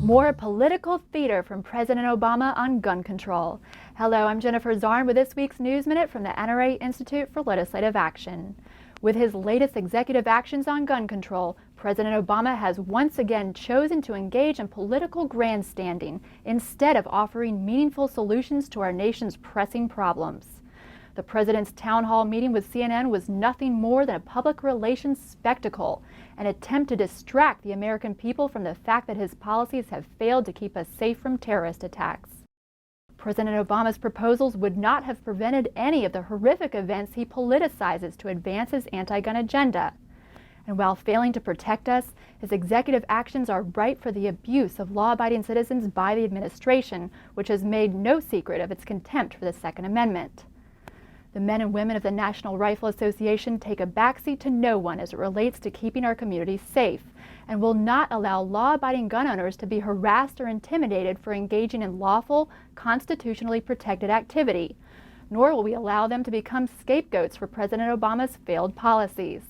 More political theater from President Obama on gun control. Hello, I'm Jennifer Zahrn with this week's News Minute from the NRA Institute for Legislative Action. With his latest executive actions on gun control, President Obama has once again chosen to engage in political grandstanding instead of offering meaningful solutions to our nation's pressing problems. The president's town hall meeting with CNN was nothing more than a public relations spectacle, an attempt to distract the American people from the fact that his policies have failed to keep us safe from terrorist attacks. President Obama's proposals would not have prevented any of the horrific events he politicizes to advance his anti-gun agenda. And while failing to protect us, his executive actions are ripe for the abuse of law-abiding citizens by the administration, which has made no secret of its contempt for the Second Amendment. The men and women of the National Rifle Association take a backseat to no one as it relates to keeping our communities safe, and will not allow law-abiding gun owners to be harassed or intimidated for engaging in lawful, constitutionally protected activity, nor will we allow them to become scapegoats for President Obama's failed policies.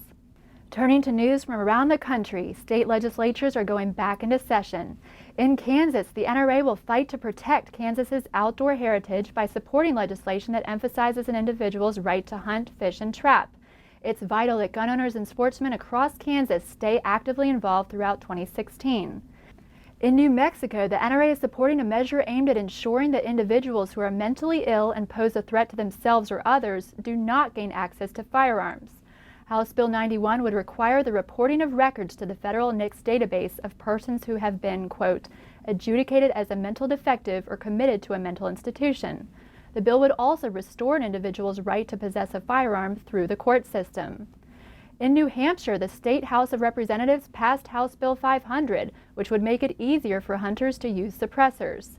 Turning to news from around the country, state legislatures are going back into session. In Kansas, the NRA will fight to protect Kansas's outdoor heritage by supporting legislation that emphasizes an individual's right to hunt, fish, and trap. It's vital that gun owners and sportsmen across Kansas stay actively involved throughout 2016. In New Mexico, the NRA is supporting a measure aimed at ensuring that individuals who are mentally ill and pose a threat to themselves or others do not gain access to firearms. House Bill 91 would require the reporting of records to the federal NICS database of persons who have been, quote, adjudicated as a mental defective or committed to a mental institution. The bill would also restore an individual's right to possess a firearm through the court system. In New Hampshire, the State House of Representatives passed House Bill 500, which would make it easier for hunters to use suppressors.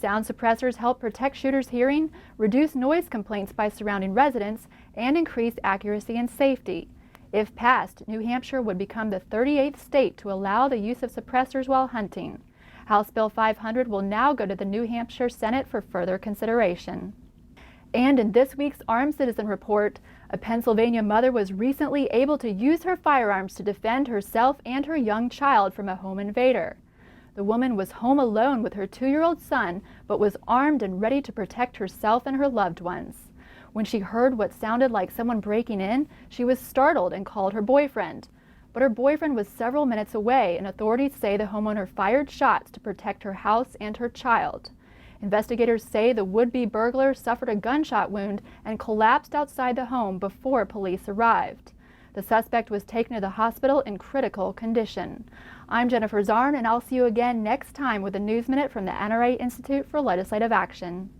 Sound suppressors help protect shooters' hearing, reduce noise complaints by surrounding residents, and increase accuracy and safety. If passed, New Hampshire would become the 38th state to allow the use of suppressors while hunting. House Bill 500 will now go to the New Hampshire Senate for further consideration. And in this week's Armed Citizen Report, a Pennsylvania mother was recently able to use her firearms to defend herself and her young child from a home invader. The woman was home alone with her 2-year-old son, but was armed and ready to protect herself and her loved ones. When she heard what sounded like someone breaking in, she was startled and called her boyfriend. But her boyfriend was several minutes away, and authorities say the homeowner fired shots to protect her house and her child. Investigators say the would-be burglar suffered a gunshot wound and collapsed outside the home before police arrived. The suspect was taken to the hospital in critical condition. I'm Jennifer Zahrn, and I'll see you again next time with a News Minute from the NRA Institute for Legislative Action.